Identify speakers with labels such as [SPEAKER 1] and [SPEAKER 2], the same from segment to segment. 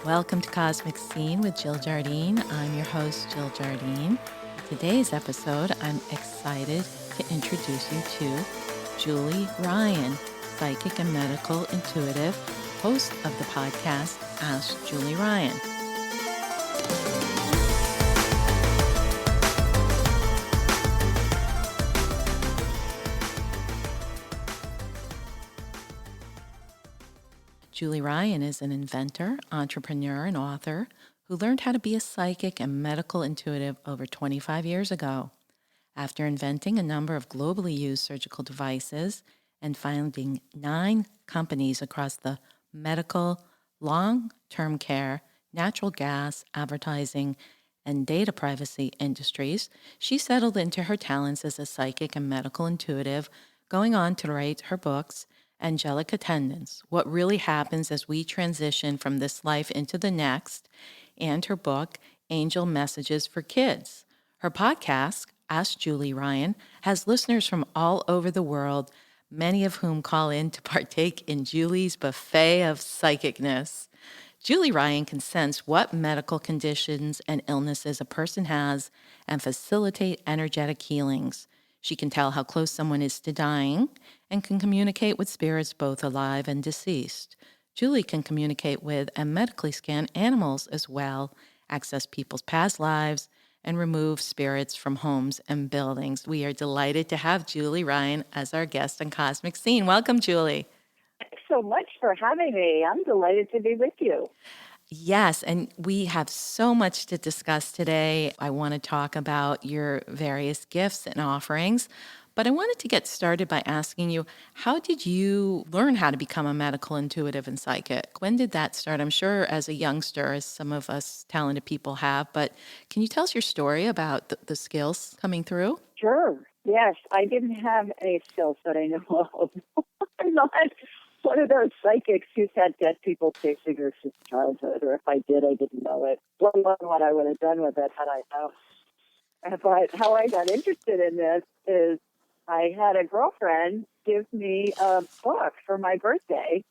[SPEAKER 1] Welcome to Cosmic Scene with Jill Jardine. I'm your host, Jill Jardine. Today's episode, I'm excited to introduce you to Julie Ryan, psychic and medical intuitive, host of the podcast, Ask Julie Ryan. Julie Ryan is an inventor, entrepreneur, and author who learned how to be a psychic and medical intuitive over 25 years ago. After inventing a number of globally used surgical devices and founding 9 companies across the medical, long-term care, natural gas, advertising, and data privacy industries, she settled into her talents as a psychic and medical intuitive, going on to write her books, Angelic Attendants, What Really Happens as We Transition from This Life into the Next, and her book, Angel Messages for Kids. Her podcast, Ask Julie Ryan, has listeners from all over the world, many of whom call in to partake in Julie's buffet of psychicness. Julie Ryan can sense what medical conditions and illnesses a person has and facilitate energetic healings. She can tell how close someone is to dying and can communicate with spirits both alive and deceased. Julie can communicate with and medically scan animals as well, access people's past lives, and remove spirits from homes and buildings. We are delighted to have Julie Ryan as our guest on Cosmic Scene. Welcome, Julie.
[SPEAKER 2] Thanks so much for having me. I'm delighted to be with you.
[SPEAKER 1] Yes, and we have so much to discuss today. I want to talk about your various gifts and offerings, but I wanted to get started by asking you, how did you learn how to become a medical intuitive and psychic? When did that start? I'm sure as a youngster, as some of us talented people have, but can you tell us your story about the skills coming through?
[SPEAKER 2] Sure. Yes, I didn't have any skills that I know of. I'm not one of those psychics who's had dead people chasing her since childhood, or if I did, I didn't know it. Let alone what I would have done with it had I known. But how I got interested in this is I had a girlfriend give me a book for my birthday,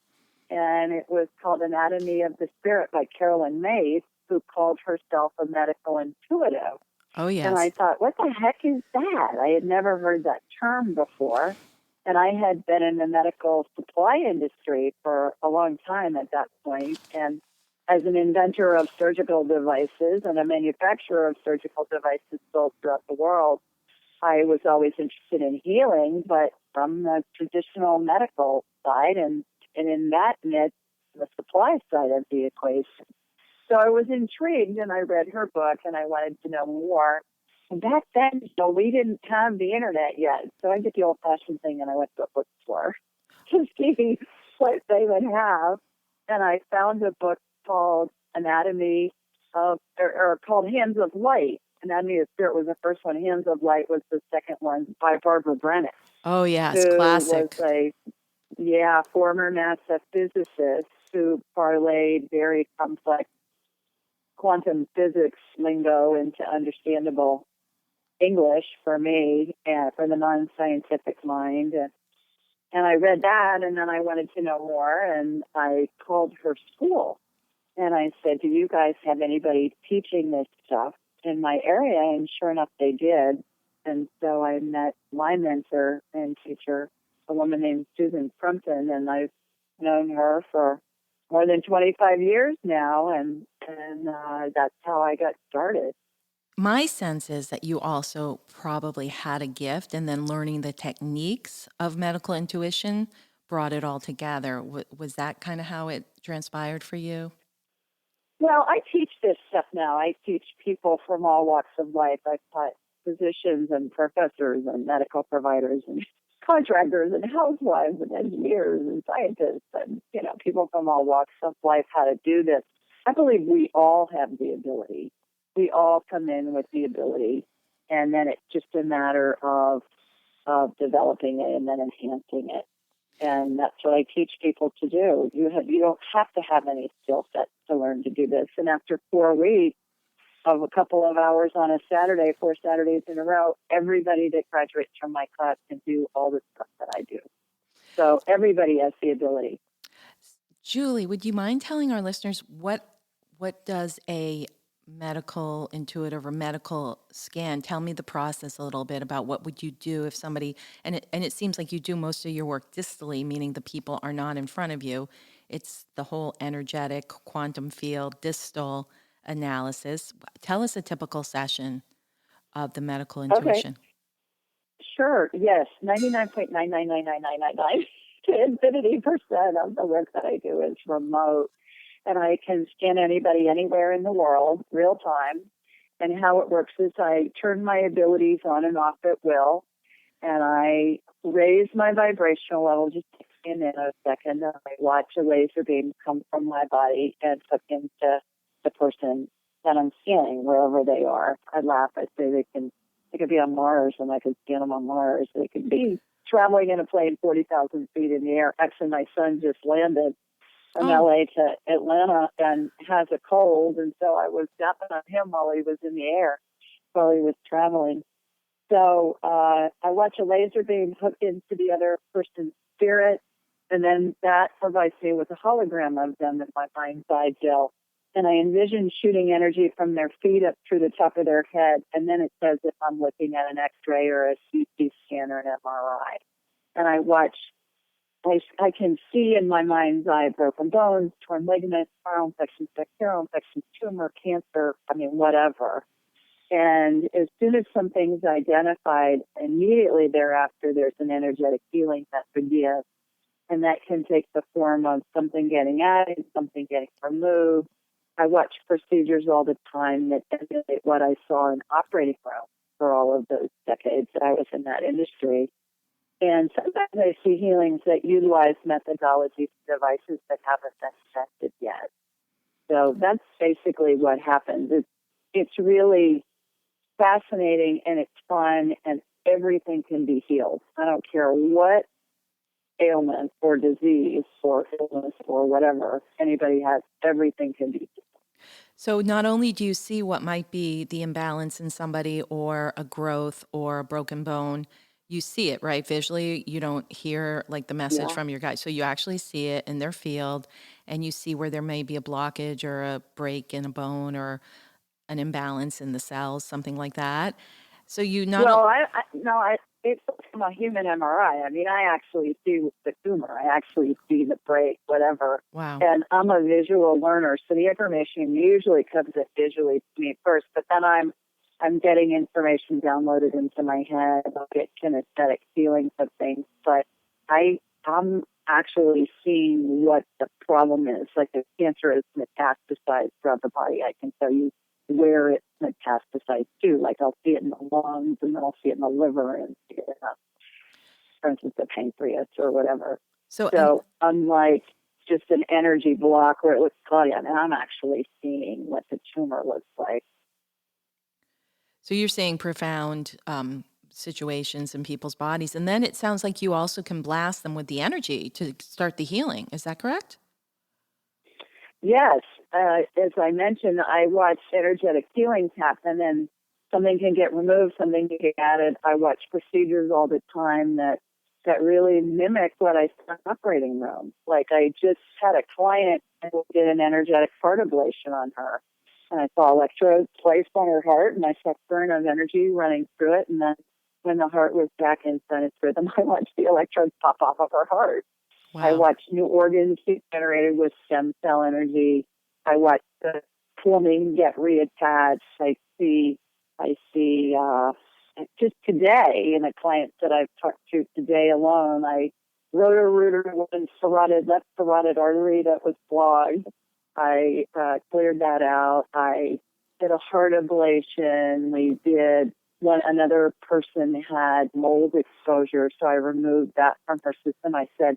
[SPEAKER 2] and it was called Anatomy of the Spirit by Carolyn Mays, who called herself a medical intuitive.
[SPEAKER 1] Oh, yes.
[SPEAKER 2] And I thought, what the heck is that? I had never heard that term before. And I had been in the medical supply industry for a long time at that point. And as an inventor of surgical devices and a manufacturer of surgical devices sold throughout the world, I was always interested in healing, but from the traditional medical side and in that niche, the supply side of the equation. So I was intrigued, and I read her book, and I wanted to know more. And back then, we didn't have the internet yet. So I did the old-fashioned thing, and I went to a bookstore to see what they would have. And I found a book called Anatomy of, or called Hands of Light. Anatomy of Spirit was the first one. Hands of Light was the second one by Barbara Brennan.
[SPEAKER 1] Oh, yes,
[SPEAKER 2] who
[SPEAKER 1] classic.
[SPEAKER 2] was a former NASA physicist who parlayed very complex quantum physics lingo into understandable English for me and for the non-scientific mind. And I read that, and then I wanted to know more, and I called her school. And I said, do you guys have anybody teaching this stuff in my area? And sure enough, they did. And so I met my mentor and teacher, a woman named Susan Crumpton, and I've known her for more than 25 years now, and that's how I got started.
[SPEAKER 1] My sense is that you also probably had a gift, and then learning the techniques of medical intuition brought it all together. Was that kind of how it transpired for you?
[SPEAKER 2] Well, I teach this stuff now. I teach people from all walks of life. I've taught physicians and professors and medical providers and contractors and housewives and engineers and scientists and, people from all walks of life how to do this. I believe we all have the ability. We all come in with the ability, and then it's just a matter of developing it and then enhancing it. And that's what I teach people to do. You don't have to have any skill set to learn to do this. And after 4 weeks of a couple of hours on a Saturday, 4 Saturdays in a row, everybody that graduates from my class can do all the stuff that I do. So everybody has the ability.
[SPEAKER 1] Julie, would you mind telling our listeners what What does a medical intuitive or medical scan tell me the process a little bit about what would you do if somebody and it seems like you do most of your work distally, meaning the people are not in front of you. It's the whole energetic quantum field distal analysis. Tell us a typical session of the medical
[SPEAKER 2] Okay,
[SPEAKER 1] intuition.
[SPEAKER 2] sure. Yes, 99.9999999 to infinity% of the work that I do is remote. And I can scan anybody anywhere in the world, real time. And how it works is I turn my abilities on and off at will, and I raise my vibrational level just a nanosecond, and I watch a laser beam come from my body and hook into the person that I'm scanning, wherever they are. I laugh. I say they could be on Mars, and I could scan them on Mars. They could be traveling in a plane 40,000 feet in the air. Actually, my son just landed from
[SPEAKER 1] Oh,
[SPEAKER 2] LA to Atlanta and has a cold, and so I was zapping on him while he was in the air, while he was traveling. So I watch a laser beam hook into the other person's spirit, and then that provides me with a hologram of them in my mind's eye gel. And I envision shooting energy from their feet up through the top of their head, and then it's as if I'm looking at an X-ray or a CT scan or an MRI. And I can see in my mind's eye broken bones, torn ligaments, viral infections, bacterial infections, tumor, cancer, whatever. And as soon as something's identified, immediately thereafter, there's an energetic healing that begins. And that can take the form of something getting added, something getting removed. I watch procedures all the time that emulate what I saw in operating rooms for all of those decades that I was in that industry. And sometimes I see healings that utilize methodologies and devices that haven't been tested yet. So that's basically what happens. It's really fascinating, and it's fun, and everything can be healed. I don't care what ailment or disease or illness or whatever anybody has, everything can be healed.
[SPEAKER 1] so not only do you see what might be the imbalance in somebody or a growth or a broken bone, you see it, right? Visually, you don't hear like the message
[SPEAKER 2] Yeah.
[SPEAKER 1] from your guide. So you actually see it in their field and you see where there may be a blockage or a break in a bone or an imbalance in the cells, something like that. So you not,
[SPEAKER 2] Well, it's from a human MRI. I actually see the tumor. I actually see the break, whatever.
[SPEAKER 1] wow.
[SPEAKER 2] And I'm a visual learner, so the information usually comes in visually to me first. But then I'm getting information downloaded into my head. I'll get kinesthetic feelings of things, but I'm actually seeing what the problem is. Like if cancer is metastasized throughout the body, I can tell you where it's metastasized to. Like I'll see it in the lungs, and then I'll see it in the liver, and see it in, for instance, the pancreas or whatever.
[SPEAKER 1] So, and
[SPEAKER 2] So unlike just an energy block where it looks cloudy, I'm actually seeing what the tumor looks like.
[SPEAKER 1] so you're saying profound situations in people's bodies. And then it sounds like you also can blast them with the energy to start the healing. Is that correct?
[SPEAKER 2] Yes, as I mentioned, I watch energetic healings happen, and something can get removed, something can get added. I watch procedures all the time that really mimic what I saw in operating room. Like I just had a client who did an energetic heart ablation on her, and I saw electrodes placed on her heart, and I saw current of energy running through it, and then when the heart was back in its rhythm, I watched the electrodes pop off of her heart. I
[SPEAKER 1] Wow.
[SPEAKER 2] watch new organs get generated with stem cell energy. I watch the plumbing get reattached. I see, just today in a client that I've talked to today alone, I wrote a router with left carotid artery that was clogged. I cleared that out. I did a heart ablation. Another person had mold exposure, so I removed that from her system. I said,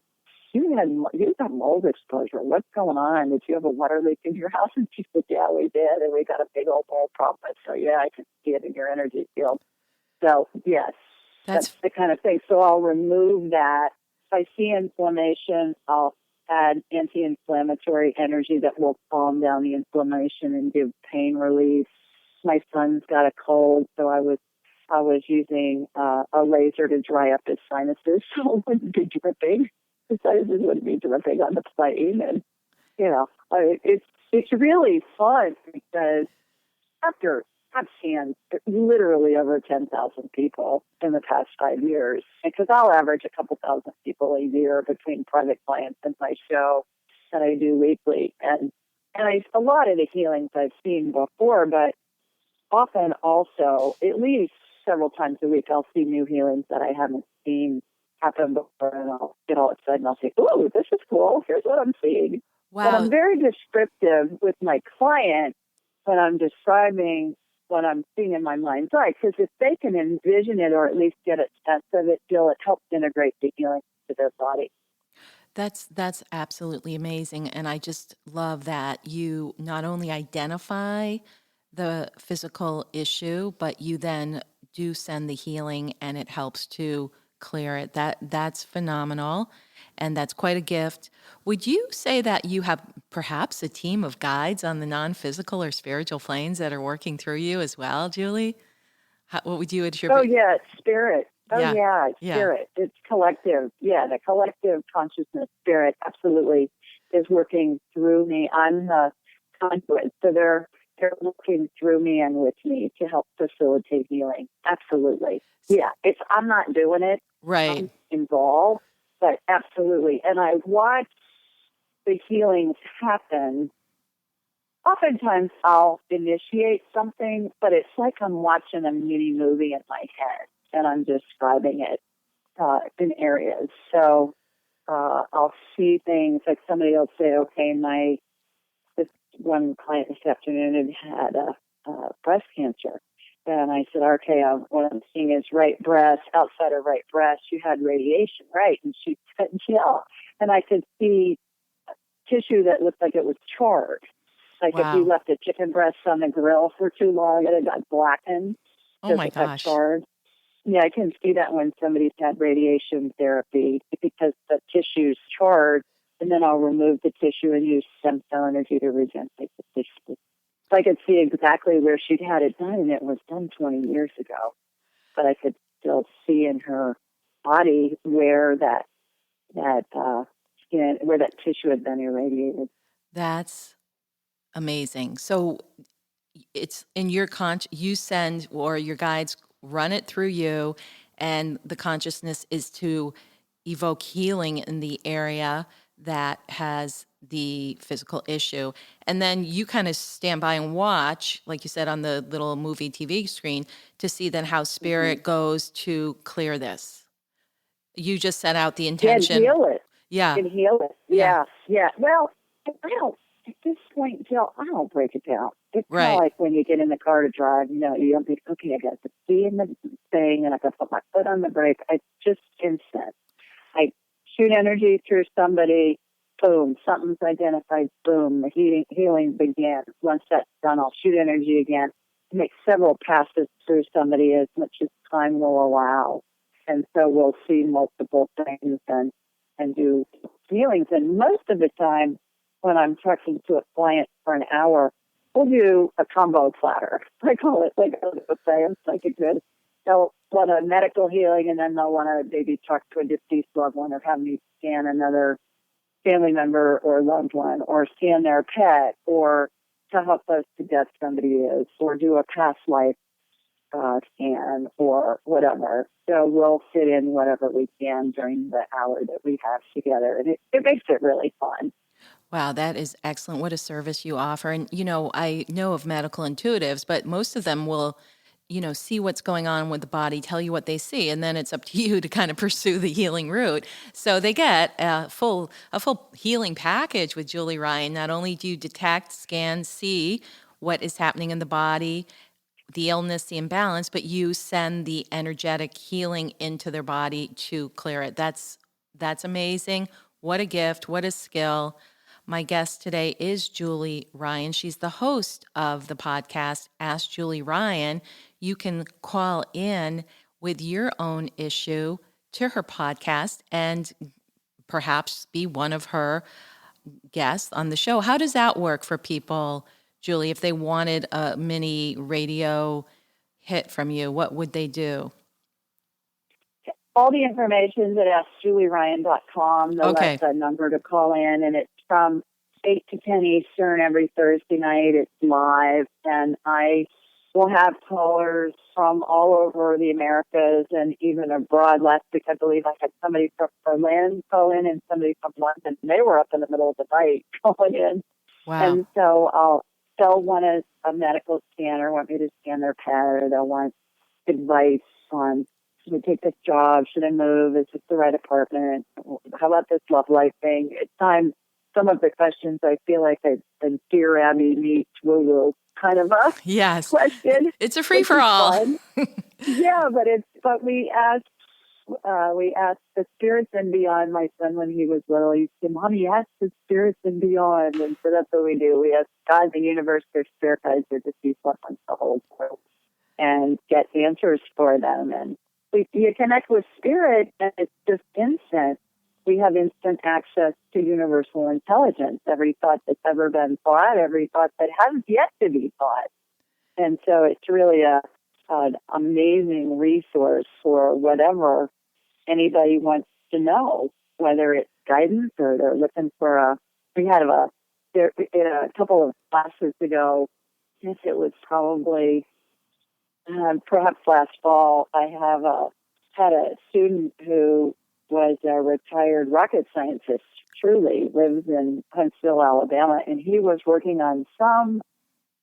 [SPEAKER 2] you got mold exposure. What's going on? Did you have a water leak in your house? And she said, yeah, we did. And we got a big old mold problem. So, yeah, I can see it in your energy field. So, yes, that's
[SPEAKER 1] That's
[SPEAKER 2] the kind of thing. So I'll remove that. If I see inflammation, I'll add anti-inflammatory energy that will calm down the inflammation and give pain relief. My son's got a cold, so I was using a laser to dry up his sinuses so it wouldn't be dripping. The sinuses wouldn't be dripping on the plane, and it's it's really fun because after I've seen literally over 10,000 people in the past 5 years, because I'll average a couple thousand people a year between private clients and my show that I do weekly. And a lot of the healings I've seen before, but often also, at least several times a week, I'll see new healings that I haven't seen happen before, and I'll get all excited and I'll say, "Oh, this is cool. Here's what I'm seeing." But
[SPEAKER 1] Wow.
[SPEAKER 2] I'm very descriptive with my client when I'm describing what I'm seeing in my mind's eye, because if they can envision it or at least get a sense of it, Jill, it helps integrate the healing to their body.
[SPEAKER 1] That's absolutely amazing. And I just love that you not only identify the physical issue, but you then do send the healing and it helps to clear it. That's phenomenal. And that's quite a gift. Would you say that you have perhaps a team of guides on the non-physical or spiritual planes that are working through you as well, Julie? What would you
[SPEAKER 2] Oh,
[SPEAKER 1] attribute?
[SPEAKER 2] yeah, it's spirit. Oh,
[SPEAKER 1] Yeah.
[SPEAKER 2] yeah, it's
[SPEAKER 1] Yeah.
[SPEAKER 2] spirit. It's collective. Yeah, the collective consciousness spirit absolutely is working through me. I'm the conduit. So they're working through me and with me to help facilitate healing. Absolutely. Yeah, I'm not doing it.
[SPEAKER 1] Right.
[SPEAKER 2] I'm involved, but absolutely. And I watch the healings happen. Oftentimes I'll initiate something, but it's like I'm watching a mini movie in my head and I'm describing it in areas. So I'll see things like somebody will say, okay, this one client this afternoon had breast cancer. And I said, okay, what I'm seeing is right breast, outside of right breast, you had radiation, right? And she said, yeah. And I could see tissue that looked like it was charred. Like if you
[SPEAKER 1] Wow.
[SPEAKER 2] left a chicken breast on the grill for too long and it got blackened
[SPEAKER 1] Oh
[SPEAKER 2] because
[SPEAKER 1] my
[SPEAKER 2] it got
[SPEAKER 1] gosh.
[SPEAKER 2] charred. Yeah, I can see that when somebody's had radiation therapy because the tissue's charred, and then I'll remove the tissue and use stem cell energy to regenerate the tissue. So I could see exactly where she'd had it done, and it was done 20 years ago. But I could still see in her body where where that tissue had been irradiated.
[SPEAKER 1] That's amazing. So it's in your you send or your guides run it through you, and the consciousness is to evoke healing in the area that has the physical issue. And then you kind of stand by and watch, like you said, on the little movie TV screen to see then how
[SPEAKER 2] Mm-hmm.
[SPEAKER 1] spirit goes to clear this. You just set out the
[SPEAKER 2] Yeah, and
[SPEAKER 1] intention.
[SPEAKER 2] heal it.
[SPEAKER 1] Yeah.
[SPEAKER 2] And heal it.
[SPEAKER 1] Yeah.
[SPEAKER 2] Yeah, yeah. Well, I don't, at this point, Jill, I don't break it down. It's kind of
[SPEAKER 1] Right.
[SPEAKER 2] like when you get in the car to drive, you don't think, okay, I got to be in the thing and I got to put my foot on the brake. I just instant. I shoot energy through somebody, boom, something's identified, boom, the healing begins. Once that's done, I'll shoot energy again, make several passes through somebody as much as time will allow. And so we'll see multiple things and do healings. And most of the time, when I'm talking to a client for an hour, we'll do a combo platter. I call it like a buffet. It's like a good, they'll want a medical healing, and then they'll want to maybe talk to a deceased loved one or have me scan another family member or loved one or scan their pet or to how close to death somebody is or do a past life scan or whatever. So we'll fit in whatever we can during the hour that we have together. And it makes it really fun.
[SPEAKER 1] Wow, that is excellent. What a service you offer. And, I know of medical intuitives, but most of them will, see what's going on with the body, tell you what they see, and then it's up to you to kind of pursue the healing route. So they get a full healing package with Julie Ryan. Not only do you detect, scan, see what is happening in the body, the illness, the imbalance, but you send the energetic healing into their body to clear it. That's amazing. What a gift, what a skill. My guest today is Julie Ryan. She's the host of the podcast Ask Julie Ryan. You can call in with your own issue to her podcast and perhaps be one of her guests on the show. How does that work for people, Julie, if they wanted a mini radio hit from you? What would they do?
[SPEAKER 2] All the information is at AskJulieRyan.com,
[SPEAKER 1] Okay.
[SPEAKER 2] the number to call in, and it's from 8 to 10 Eastern every Thursday night. It's live, and I will have callers from all over the Americas and even abroad. Last week, I believe I had somebody from Berlin call in and somebody from London. They were up in the middle of the night calling in.
[SPEAKER 1] Wow.
[SPEAKER 2] And so they'll want a medical scanner, want me to scan their pet, or they'll want advice on, should I take this job? Should I move? Is this the right apartment? How about this love life thing? At times, some of the questions I feel like I've been Dear Abby meets woo-woo kind of a
[SPEAKER 1] Yes.
[SPEAKER 2] question.
[SPEAKER 1] It's a
[SPEAKER 2] Which is
[SPEAKER 1] free-for-all.
[SPEAKER 2] fun. Yeah, but we asked the spirits and beyond. My son, when he was little, he said, "Mommy, ask the spirits and beyond." And so that's what we do. We ask God, the universe, their spirit guides, their deceased loved ones, the whole world, and get answers for them. And you connect with spirit, and it's just instant. We have instant access to universal intelligence. Every thought that's ever been thought, every thought that has yet to be thought. And so it's really an amazing resource for whatever anybody wants to know, whether it's guidance or they're looking for we had a couple of classes ago, I guess it was probably perhaps last fall, I had a student who was a retired rocket scientist, truly, lives in Huntsville, Alabama, and he was working on some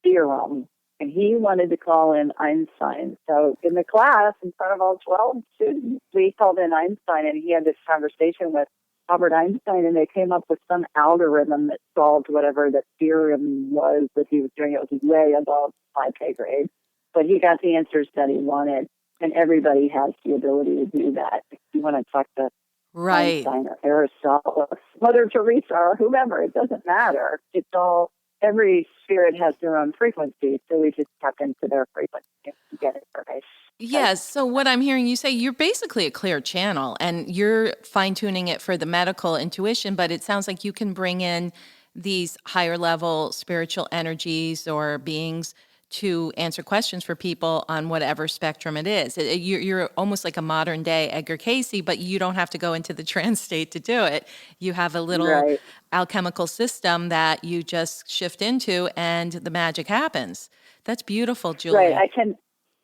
[SPEAKER 2] theorem, and he wanted to call in Einstein. So in the class, in front of all 12 students, we called in Einstein, and he had this conversation with Albert Einstein, and they came up with some algorithm that solved whatever the theorem was that he was doing. It was way above my pay grade. But he got the answers that he wanted, and everybody has the ability to do that. If you want to talk to
[SPEAKER 1] Right.
[SPEAKER 2] Einstein or Aristotle or Mother Teresa or whomever, it doesn't matter. It's all, every spirit has their own frequency, so we just tap into their frequency to get information.
[SPEAKER 1] Yes. So what I'm hearing you say, you're basically a clear channel and you're fine tuning it for the medical intuition, but it sounds like you can bring in these higher level spiritual energies or beings to answer questions for people on whatever spectrum it is. You're almost like a modern day Edgar Casey, but you don't have to go into the trance state to do it. You have a little
[SPEAKER 2] Right.
[SPEAKER 1] alchemical system that you just shift into and the magic happens. That's beautiful, Julie.
[SPEAKER 2] Right.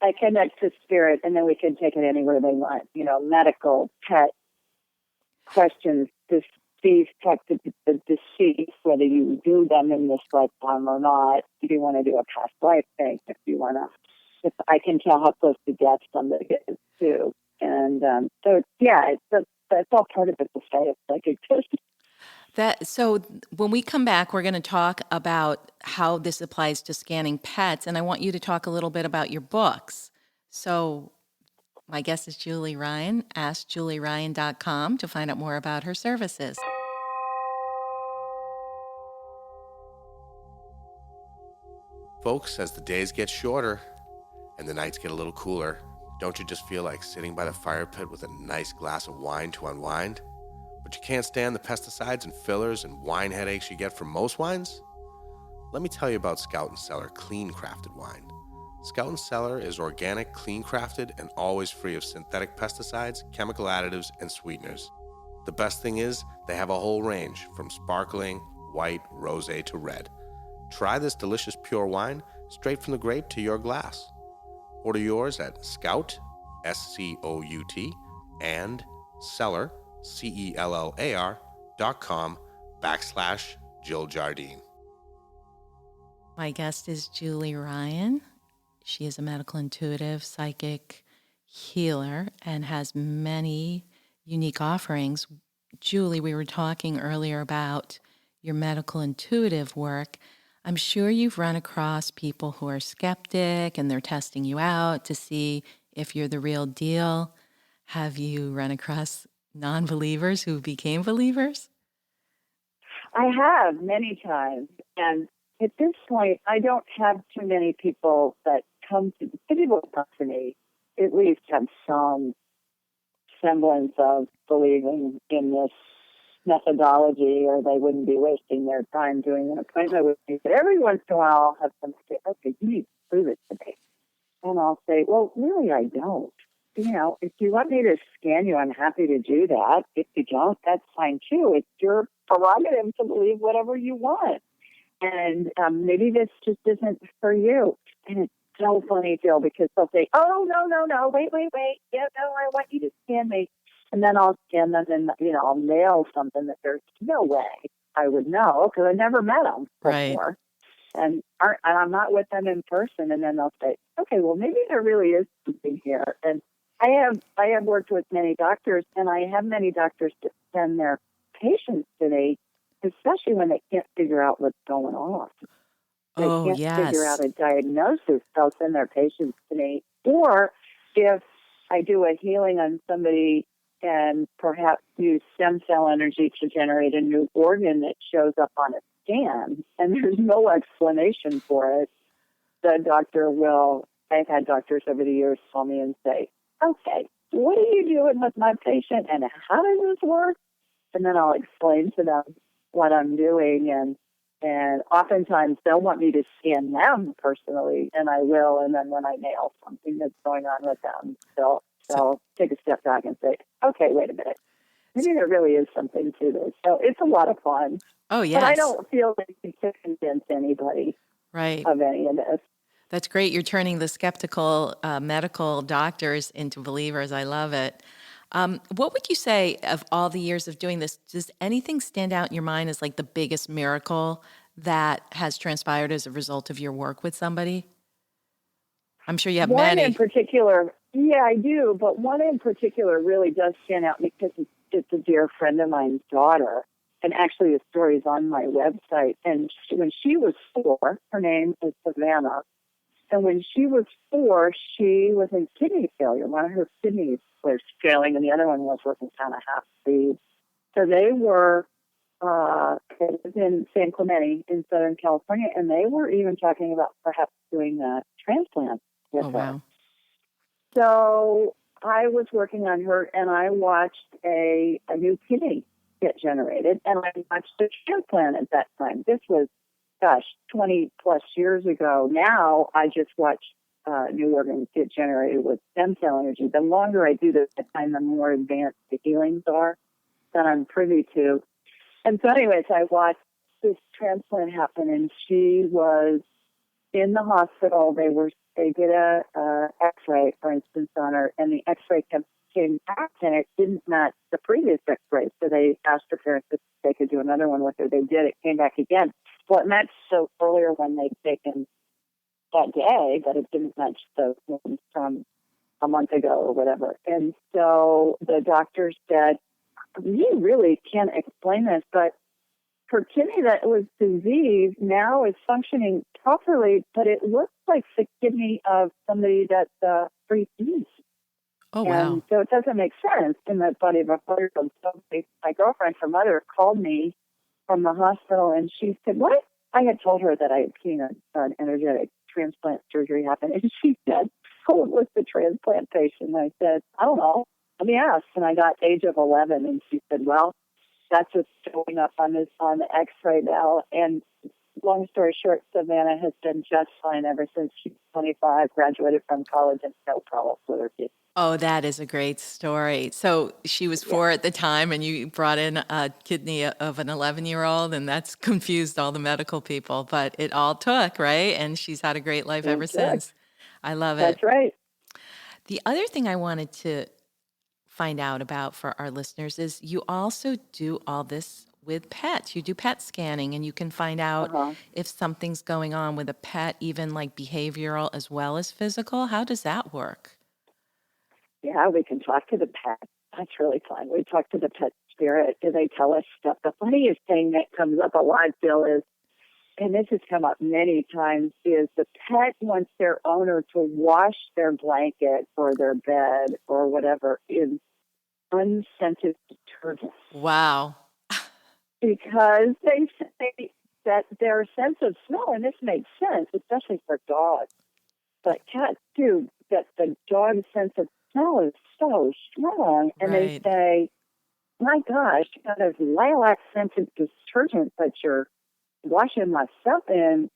[SPEAKER 2] I connect to spirit, and then we can take it anywhere they want. You know, medical, pet questions, these talk to the deceased, whether you do them in this lifetime or not. If you want to do a past life thing, if I can tell how close to death somebody is too. And so, yeah, that's all part of it, the state of psychic
[SPEAKER 1] So when we come back, we're going to talk about how this applies to scanning pets, and I want you to talk a little bit about your books. So my guest is Julie Ryan. AskJulieRyan.com to find out more about her services.
[SPEAKER 3] Folks, as the days get shorter and the nights get a little cooler, don't you just feel like sitting by the fire pit with a nice glass of wine to unwind? But you can't stand the pesticides and fillers and wine headaches you get from most wines? Let me tell you about Scout & Cellar Clean Crafted Wine. Scout & Cellar is organic, clean crafted, and always free of synthetic pesticides, chemical additives, and sweeteners. The best thing is, they have a whole range, from sparkling, white, rosé to red. Try this delicious pure wine straight from the grape to your glass. Order yours at Scout, SCOUT, and Cellar, CELLAR.com/Jill Jardine.
[SPEAKER 1] My guest is Julie Ryan. She is a medical intuitive, psychic healer, and has many unique offerings. Julie, we were talking earlier about your medical intuitive work. I'm sure you've run across people who are skeptic and they're testing you out to see if you're the real deal. Have you run across non-believers who became believers?
[SPEAKER 2] I have many times, and at this point, I don't have too many people that the people who come to me at least have some semblance of believing in this methodology, or they wouldn't be wasting their time doing an appointment with me. But every once in a while, I'll have them say, "Okay, you need to prove it to me." And I'll say, "Well, really, I don't." if you want me to scan you, I'm happy to do that. If you don't, that's fine too. It's your prerogative to believe whatever you want. And maybe this just isn't for you. And it's so funny, Jill, because they'll say, oh, no, wait. Yeah, no, I want you to scan me. And then I'll scan them and, I'll nail something that there's no way I would know because I never met them
[SPEAKER 1] Right.
[SPEAKER 2] before. And I'm not with them in person. And then they'll say, okay, well, maybe there really is something here. And I have worked with many doctors, and I have many doctors that send their patients to me, especially when they can't figure out what's going on. They
[SPEAKER 1] Oh,
[SPEAKER 2] can't figure
[SPEAKER 1] yes.
[SPEAKER 2] out a diagnosis. They'll send their patients to me. Or if I do a healing on somebody and perhaps use stem cell energy to generate a new organ that shows up on a scan, and there's no explanation for it, the doctor will, I've had doctors over the years call me and say, okay, what are you doing with my patient and how does this work? And then I'll explain to them what I'm doing, and oftentimes they'll want me to scan them personally, and I will. And then when I nail something that's going on with them, they'll take a step back and say, okay, wait a minute. Maybe there really is something to this. So it's a lot of fun.
[SPEAKER 1] Oh,
[SPEAKER 2] But I
[SPEAKER 1] yes.
[SPEAKER 2] don't feel like you can convince anybody
[SPEAKER 1] Right.
[SPEAKER 2] of any of this.
[SPEAKER 1] That's great. You're turning the skeptical medical doctors into believers. I love it. What would you say of all the years of doing this? Does anything stand out in your mind as like the biggest miracle that has transpired as a result of your work with somebody? I'm sure you have
[SPEAKER 2] One in
[SPEAKER 1] many.
[SPEAKER 2] particular, yeah, I do, but one in particular really does stand out because it's a dear friend of mine's daughter. And actually, the story is on my website. And when she was 4, her name is Savannah. And when she was 4, she was in kidney failure. One of her kidneys was failing, and the other one was working kind of half speed. So they lived in San Clemente in Southern California, and they were even talking about perhaps doing a transplant with
[SPEAKER 1] Oh,
[SPEAKER 2] her.
[SPEAKER 1] wow.
[SPEAKER 2] So I was working on her, and I watched a new kidney get generated, and I watched a transplant at that time. This was, 20 plus years ago. Now I just watch new organs get generated with stem cell energy. The longer I do this, I find the more advanced the healings are that I'm privy to. And so anyways, I watched this transplant happen, and she was in the hospital. They did a X-ray, for instance, on her, and the X-ray came back, and it didn't match the previous X-ray. So they asked her parents if they could do another one with her. They did. It came back again. Well, it matched so earlier when they'd taken that day, but it didn't match the one from a month ago or whatever. And so the doctor said, we really can't explain this, but her kidney that was diseased now is functioning properly, but it looks like the kidney of somebody that's pre-diseased.
[SPEAKER 1] Oh,
[SPEAKER 2] And
[SPEAKER 1] wow.
[SPEAKER 2] so it doesn't make sense in the body of a 4-year-old. So my girlfriend, her mother, called me from the hospital, and she said, what? I had told her that I had seen an energetic transplant surgery happen. And she said, who was the transplant patient? And I said, I don't know. Let me ask. And I got age of 11, and she said, well, that's what's showing up on the X-ray now. And long story short, Savannah has been just fine ever since she's 25, graduated from college, and no problems with her kids.
[SPEAKER 1] Oh, that is a great story. So she was 4 at the time, and you brought in a kidney of an 11-year-old, and that's confused all the medical people. But it all took, right? And she's had a great life ever since. I love it.
[SPEAKER 2] That's right.
[SPEAKER 1] The other thing I wanted to find out about for our listeners is you also do all this with pets. You do pet scanning, and you can find out
[SPEAKER 2] Uh-huh.
[SPEAKER 1] if something's going on with a pet, even like behavioral as well as physical. How does that work?
[SPEAKER 2] Yeah, we can talk to the pet. That's really fun. We talk to the pet spirit. Do they tell us stuff? The funniest thing that comes up a lot, Bill, is, and this has come up many times, is the pet wants their owner to wash their blanket or their bed or whatever in unscented detergent
[SPEAKER 1] Wow.
[SPEAKER 2] because they say that their sense of smell, and this makes sense, especially for dogs, but cats too, that the dog's sense of smell is so strong. And
[SPEAKER 1] Right.
[SPEAKER 2] they say, my gosh, you got this lilac scented detergent that you're washing my stuff in.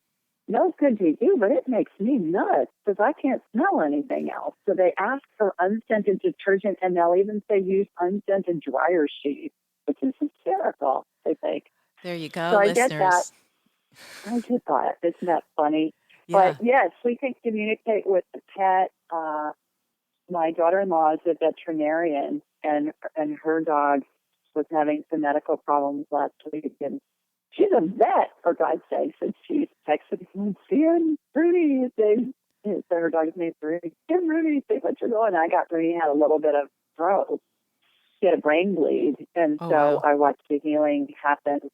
[SPEAKER 2] smells good to you, but it makes me nuts because I can't smell anything else. So they ask for unscented detergent, and they'll even say use unscented dryer sheets, which is hysterical, I think.
[SPEAKER 1] There you go,
[SPEAKER 2] So I get that.
[SPEAKER 1] listeners.
[SPEAKER 2] I just thought, isn't that funny?
[SPEAKER 1] Yeah.
[SPEAKER 2] But yes, we can communicate with the pet. My daughter-in-law is a veterinarian, and her dog was having some medical problems last week, and she's a vet, for God's sakes, and she texted me, "Seeing Rudy," so her dog's named Rudy. "Seeing Rudy, see what you're doing." I got Rudy had a little bit of stroke. He had a brain bleed, and
[SPEAKER 1] Oh,
[SPEAKER 2] so
[SPEAKER 1] wow.
[SPEAKER 2] I watched the healing happen.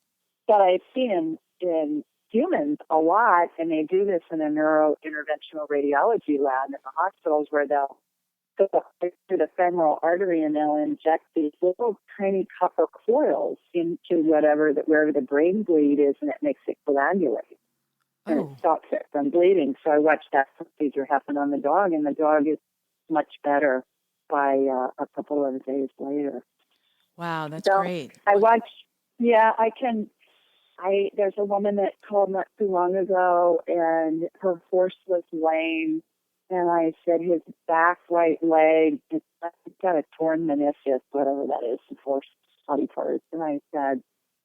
[SPEAKER 2] But I've seen in humans a lot, and they do this in a neurointerventional radiology lab in the hospitals where they'll go through the femoral artery and they'll inject these little tiny copper coils into wherever the brain bleed is, and it makes it coagulate. And
[SPEAKER 1] Oh,
[SPEAKER 2] it stops it from bleeding. So I watched that procedure happen on the dog, and the dog is much better by a couple of days later.
[SPEAKER 1] wow, that's
[SPEAKER 2] So
[SPEAKER 1] great.
[SPEAKER 2] I watched, yeah, there's a woman that called not too long ago, and her horse was lame, and I said his back right leg, he's got a torn meniscus, whatever that is, the horse body part. And I said,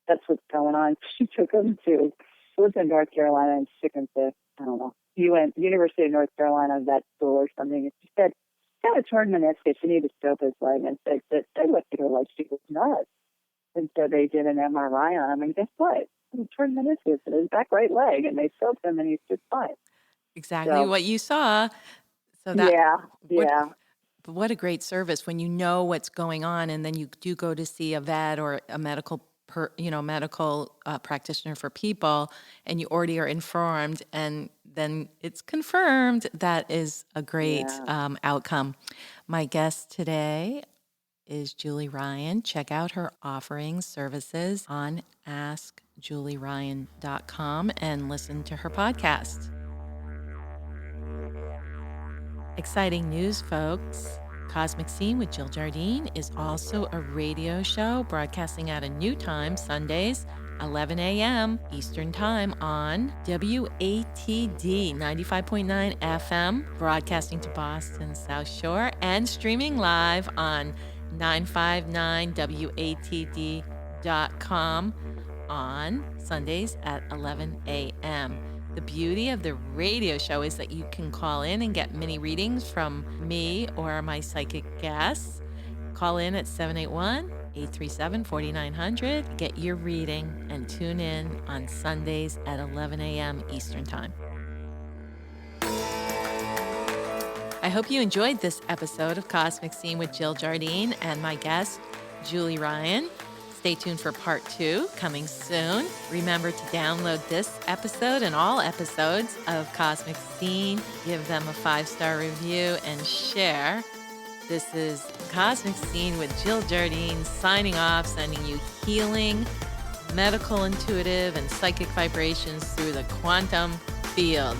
[SPEAKER 2] that's what's going on. She took him to, it was in North Carolina, and she took him to, I don't know, University of North Carolina vet school or something. And she said, he's got a torn meniscus, you need to scope his leg. And they looked at her like she was nuts. And so they did an MRI on him, and guess what? He turned meniscus in his back right leg, and they scoped him, and he's just fine.
[SPEAKER 1] Exactly
[SPEAKER 2] So,
[SPEAKER 1] what you saw. So that what
[SPEAKER 2] yeah,
[SPEAKER 1] what a great service when you know what's going on, and then you do go to see a vet or a medical practitioner for people, and you already are informed, and then it's confirmed. That is a great
[SPEAKER 2] yeah.
[SPEAKER 1] outcome. My guest today is Julie Ryan. Check out her offerings, services on askjulieryan.com and listen to her podcast. Exciting news, folks. Cosmic Scene with Jill Jardine is also a radio show broadcasting at a new time, Sundays, 11 a.m. Eastern Time on WATD 95.9 FM, broadcasting to Boston South Shore, and streaming live on 959watd.com on Sundays at 11 a.m. The beauty of the radio show is that you can call in and get mini readings from me or my psychic guests. Call in at 781-837-4900. Get your reading and tune in on Sundays at 11 a.m. Eastern Time. I hope you enjoyed this episode of Cosmic Scene with Jill Jardine and my guest, Julie Ryan. Stay tuned for part 2 coming soon. Remember to download this episode and all episodes of Cosmic Scene. Give them a 5-star review and share. This is Cosmic Scene with Jill Jardine signing off, sending you healing, medical, intuitive, and psychic vibrations through the quantum field.